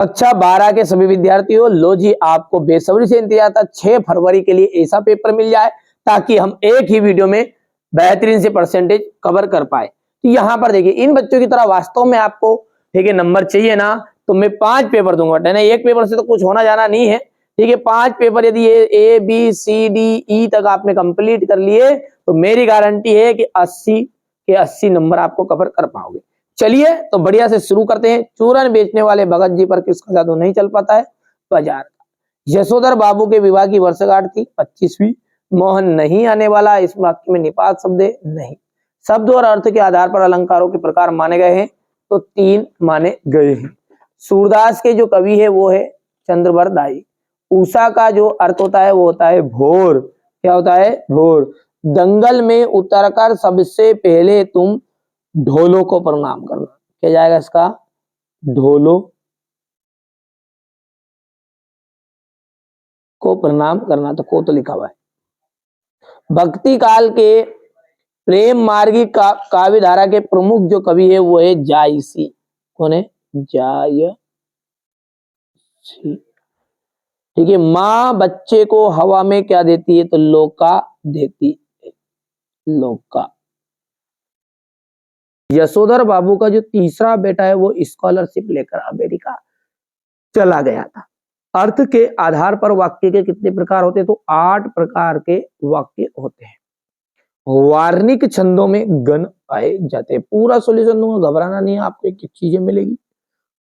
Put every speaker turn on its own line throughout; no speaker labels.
कक्षा 12 के सभी विद्यार्थियों, लो जी आपको बेसब्री से इंतजार था 6 फरवरी के लिए ऐसा पेपर मिल जाए ताकि हम एक ही वीडियो में बेहतरीन से परसेंटेज कवर कर पाए। तो यहाँ पर देखिए इन बच्चों की तरह वास्तव में आपको ठीक है नंबर चाहिए ना, तो मैं 5 पेपर दूंगा। एक पेपर से तो कुछ होना जाना नहीं है, ठीक है। 5 पेपर यदि A B C D E तक आपने कंप्लीट कर लिए तो मेरी गारंटी है कि 80 के 80 नंबर आपको कवर कर पाओगे। चलिए तो बढ़िया से शुरू करते हैं। चूरन बेचने वाले भगत जी पर किसका जादू नहीं चल पाता है? बाजार का। यशोधर बाबू के विवाह की वर्षगांठ थी 25वीं। मोहन नहीं आने वाला, इस वाक्य में निपात शब्द है नहीं। शब्द और अर्थ के आधार पर अलंकारों के प्रकार माने गए हैं तो 3 माने गए हैं। सूरदास के जो कवि है वो है चंद्रवरदाई। उषा का जो अर्थ होता है वो होता है भोर। क्या होता है? भोर। दंगल में उतरकर सबसे पहले तुम ढोलो को प्रणाम करना। क्या जाएगा इसका? ढोलो को प्रणाम करना, तो को तो लिखा हुआ है। भक्ति काल के प्रेम मार्गी काव्य धारा के प्रमुख जो कवि है वो है जायसी। कौन है? जायसी। ठीक है। माँ बच्चे को हवा में क्या देती है? तो लोका देती है। लोका। यशोधर बाबू का जो तीसरा बेटा है वो स्कॉलरशिप लेकर अमेरिका चला गया था। अर्थ के आधार पर वाक्य के कितने प्रकार होते हैं? तो 8 प्रकार के वाक्य होते हैं। वार्णिक छंदों में गण पाए जाते हैं। पूरा सॉल्यूशन दूंगा, घबराना नहीं है, आपको एक एक चीजें मिलेगी।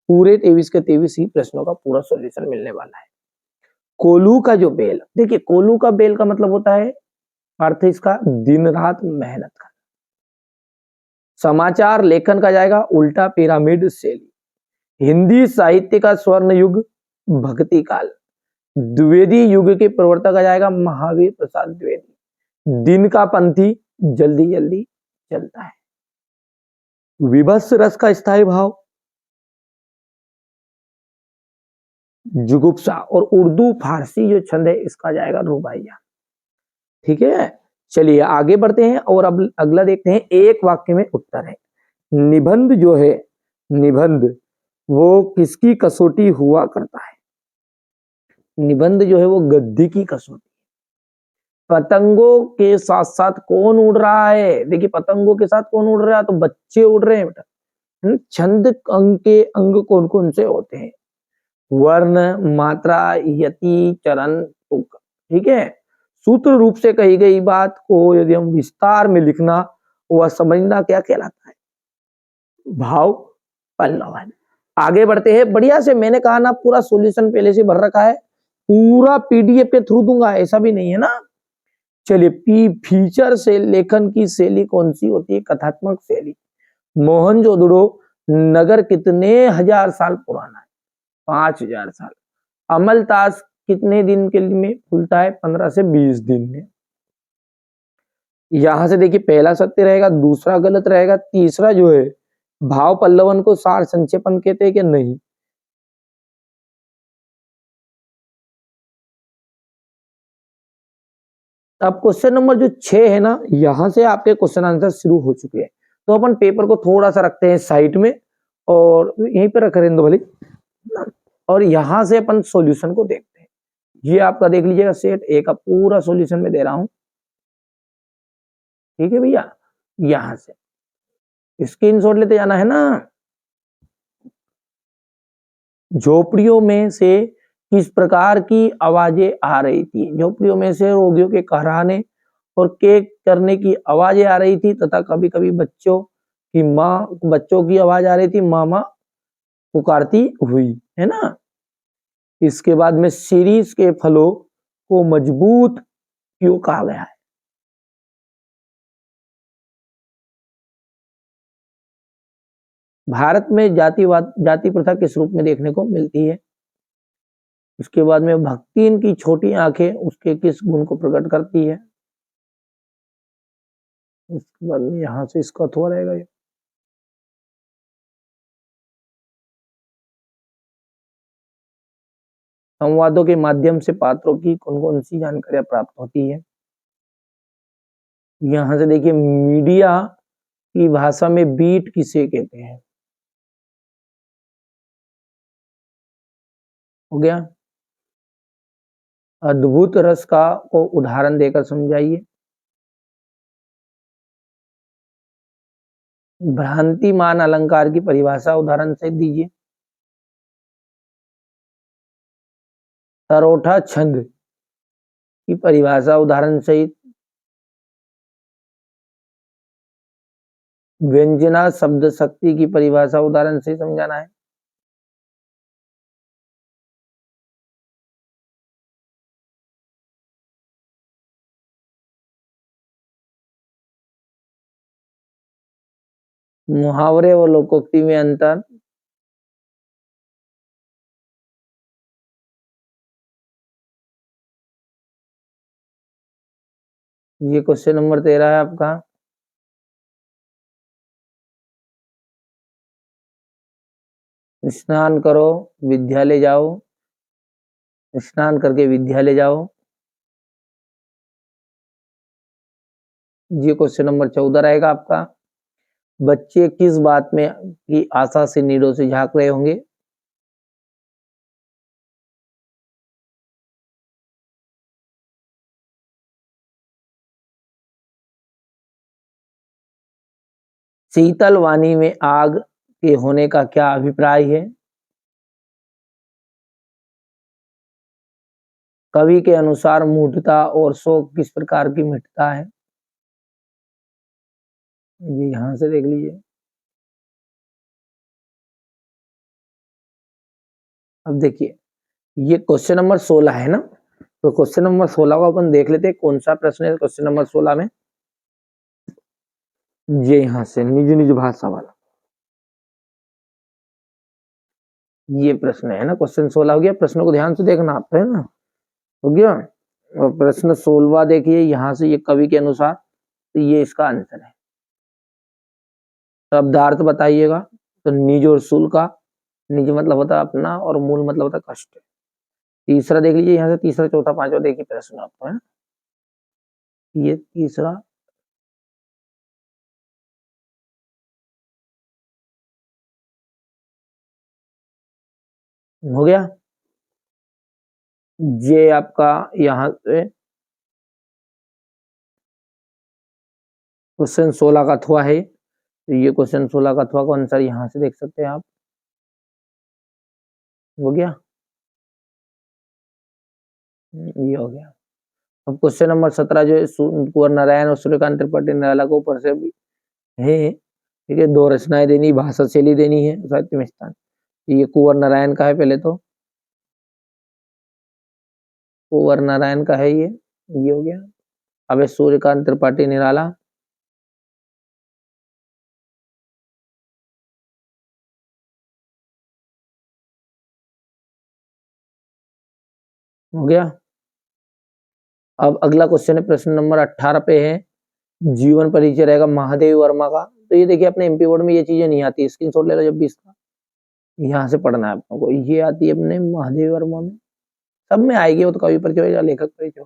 पूरे 23 के 23 ही प्रश्नों का पूरा सॉल्यूशन मिलने वाला है। कोलू का जो बेल, देखिए कोलू का बेल का मतलब होता है, अर्थ इसका दिन रात मेहनत का। समाचार लेखन का जाएगा उल्टा पिरामिड शैली। हिंदी साहित्य का स्वर्ण युग भक्ति काल। द्विवेदी युग के प्रवर्तक आ जाएगा महावीर प्रसाद द्विवेदी। दिन का पंथी जल्दी जल्दी चलता है। विभत्स रस का स्थायी भाव जुगुप्सा। और उर्दू फारसी जो छंद है इसका जाएगा रुबाइया। ठीक है, चलिए आगे बढ़ते हैं और अब अगला देखते हैं। एक वाक्य में उत्तर है। निबंध जो है, निबंध वो किसकी कसौटी हुआ करता है? निबंध जो है वो गद्य की कसौटी। पतंगों के साथ साथ कौन उड़ रहा है? देखिए पतंगों के साथ कौन उड़ रहा है? तो बच्चे उड़ रहे हैं बेटा। छंद अंग के अंग कौन कौन से होते हैं? वर्ण, मात्रा, यति, चरण, तुक। ठीक है। सूत्र रूप से कही गई बात को यदि हम विस्तार में लिखना, वह समझना क्या कहलाता है? भाव पल्लवन। आगे बढ़ते हैं। बढ़िया से मैंने कहा ना पूरा सॉल्यूशन पहले से भर रखा है, पूरा पीडीएफ के थ्रू दूंगा, ऐसा भी नहीं है ना। चलिए, पी फीचर से लेखन की शैली कौन सी होती है? कथात्मक शैली। मोहनजोदड़ो नगर कितने हजार साल पुराना है? 5000 साल। अमलतास कितने दिन के लिए खुलता है? 15 से 20 दिन में। यहां से देखिए पहला सत्य रहेगा, दूसरा गलत रहेगा, तीसरा जो है भाव पल्लवन को सार संक्षेपण कहते हैं कि नहीं? अब क्वेश्चन नंबर जो 6 है ना, यहां से आपके क्वेश्चन आंसर शुरू हो चुके हैं। तो अपन पेपर को थोड़ा सा रखते हैं साइड में और यहीं पे रख रहे भले, और यहां से अपन सॉल्यूशन को देखते हैं। ये आपका देख लीजिएगा सेट ए का पूरा सॉल्यूशन में दे रहा हूं। ठीक है भैया, यहां से स्क्रीनशॉट लेते जाना है ना। झोपड़ियों में से किस प्रकार की आवाजें आ रही थी? झोपड़ियों में से रोगियों के कहराने और केक करने की आवाजें आ रही थी, तथा कभी कभी बच्चों की आवाज आ रही थी, मामा पुकारती हुई, है ना। इसके बाद में सीरीज के फलों को मजबूत क्यों कहा गया है? भारत में जाति प्रथा किस रूप में देखने को मिलती है? इसके बाद में भक्तिन की छोटी आंखें उसके किस गुण को प्रकट करती है? इसके बाद में यहां से इसका अथवा रहेगा ये। संवादों के माध्यम से पात्रों की कौन कौन सी जानकारियां प्राप्त होती है? यहां से देखिए मीडिया की भाषा में बीट किसे कहते हैं? हो गया। अद्भुत रस का को उदाहरण देकर समझाइए। भ्रांतिमान अलंकार की परिभाषा उदाहरण से दीजिए। सरोठा छंद की परिभाषा उदाहरण सहित। व्यंजना शब्द शक्ति की परिभाषा उदाहरण से समझाना है। मुहावरे और लोकोक्ति में अंतर। ये क्वेश्चन नंबर 13 है आपका। स्नान करो विद्यालय जाओ, स्नान करके विद्यालय जाओ। ये क्वेश्चन नंबर 14 रहेगा आपका। बच्चे किस बात में की आशा से नीडों से झांक रहे होंगे। शीतल वाणी में आग के होने का क्या अभिप्राय है। कवि के अनुसार मूढ़ता और शोक किस प्रकार की मिटता है। ये यहां से देख लीजिए। अब देखिए ये क्वेश्चन नंबर 16 है ना, तो क्वेश्चन नंबर 16 को अपन देख लेते हैं कौन सा प्रश्न है क्वेश्चन नंबर 16 में। ये यहां से निज निज भाषा वाला ये प्रश्न है ना। क्वेश्चन 16 हो गया। प्रश्न को ध्यान से देखना आप, है ना। हो गया। और प्रश्न 16 देखिए यहां से, ये कवि के अनुसार, तो ये इसका आंसर है। शब्दार्थ बताइएगा। तो निज और सुल का, निज मतलब होता है अपना और मूल मतलब होता है कष्ट। तीसरा देख लीजिए यहाँ से, तीसरा चौथा पांचवा देखिए प्रश्न आपको, है ना। ये तीसरा हो गया। ये आपका यहाँ से क्वेश्चन 16 का अथवा है। तो ये क्वेश्चन 16 का अथवा का आंसर यहाँ से देख सकते हैं आप। हो गया। ये हो गया। अब क्वेश्चन नंबर 17 जो है कुंवर नारायण और सूर्यकांत त्रिपाठी निराला को ऊपर से है, ठीक है। दो रचनाएं देनी, भाषा शैली देनी है, साहित्य में स्थान। ये कुंवर नारायण का है पहले तो, कुंवर नारायण का है ये हो गया। अब है सूर्यकांत त्रिपाठी निराला। हो गया। अब अगला क्वेश्चन है प्रश्न नंबर 18 पे है, जीवन परिचय रहेगा महादेव वर्मा का। तो ये देखिए अपने एमपी बोर्ड में ये चीजें नहीं आती, स्क्रीनशॉट ले लो जब भी इसका, यहाँ से पढ़ना है आपको को। ये आती है अपने महादेव वर्मा में, सब में आएगी। वो तो कवि परिचय या लेखक परिचय,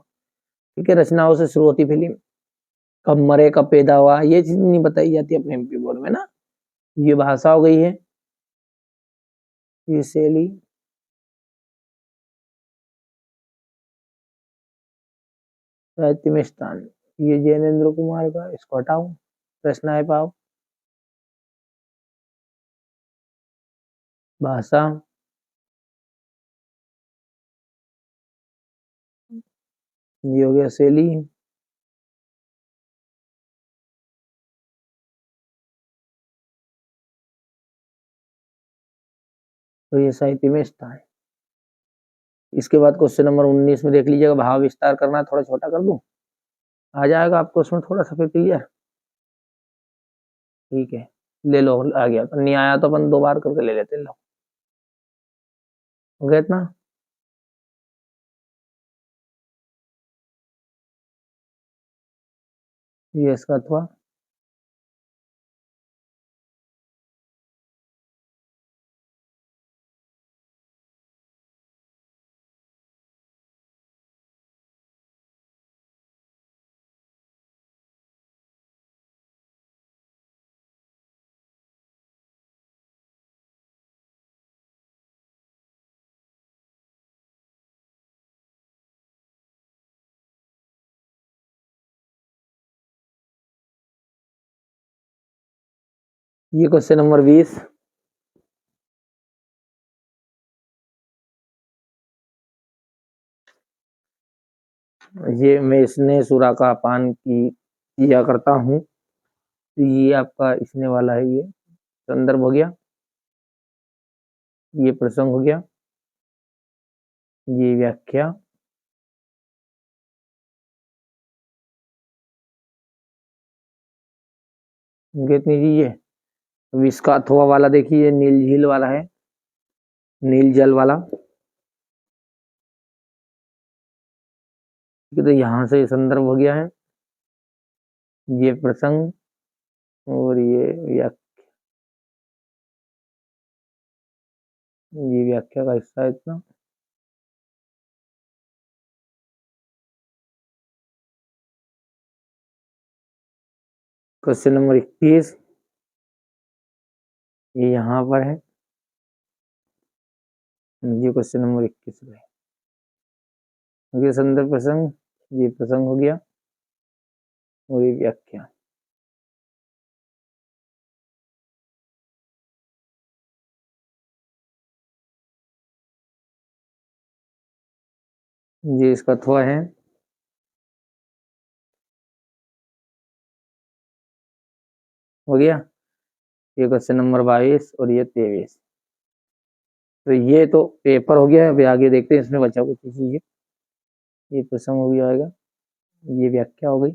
ठीक है। रचनाओं से शुरू होती फिल्म, कब मरे कब पैदा हुआ, ये चीज नहीं बताई जाती अपने एमपी बोर्ड में ना। ये भाषा हो गई है, ये शैली, साहित्य में स्थान, ये जैनेन्द्र कुमार का, इसको हटाओ। प्रश्न है पाओ, भाषा, ये हो गया शैली, तो ये साहित्य में स्थान। इसके बाद क्वेश्चन नंबर 19 में देख लीजिएगा, भाव विस्तार करना है, थोड़ा छोटा कर दूं, आ जाएगा आपको उसमें थोड़ा सा फिर क्लियर। ठीक है, ले लो। आ गया तो, नहीं आया तो अपन 2 बार करके ले लेते, लो। हो गया इतना। ये इसका अथवा। ये क्वेश्चन नंबर 20। ये मैं इसने सुरा का पान किया करता हूँ। तो ये आपका इसने वाला है, ये संदर्भ हो गया, ये प्रसंग हो गया, ये व्याख्या, कितनी जी ये। अब इसका अथवा वाला देखिए, नील झील वाला है, नील जल वाला। तो यहाँ से संदर्भ हो गया है, ये प्रसंग और ये व्याख्या का हिस्सा है इतना। क्वेश्चन नंबर 21 ये यहाँ पर है, ये क्वेश्चन नंबर 21 है। ये संदर्भ प्रसंग, ये प्रसंग हो गया और ये व्याख्या। ये इसका अथवा है, हो गया। ये क्वेश्चन नंबर 22 और ये 23। तो ये तो पेपर हो गया है। अभी आगे देखते हैं इसमें बचा कुछ चीजें। ये प्रसंग हो गया आएगा, ये व्याख्या हो गई।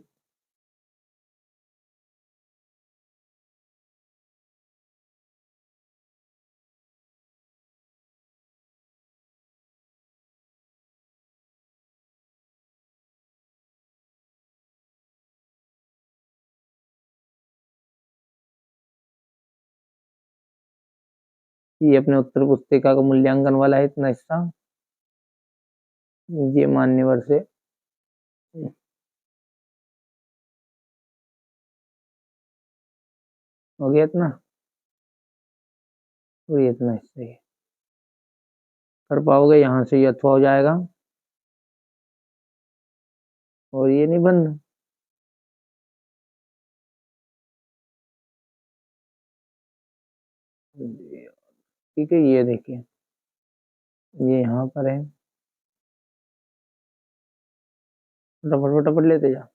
ये अपने उत्तर पुस्तिका का मूल्यांकन वाला है इतना हिस्सा, ये मान्यवर से। हो गया इतना, और ये इतना हिस्सा ही कर पाओगे। यहाँ से ये अथवा हो जाएगा और ये निबंध। ठीक है, ये देखिए, ये यहाँ पर है, फटाफट फटाफट लेते जा।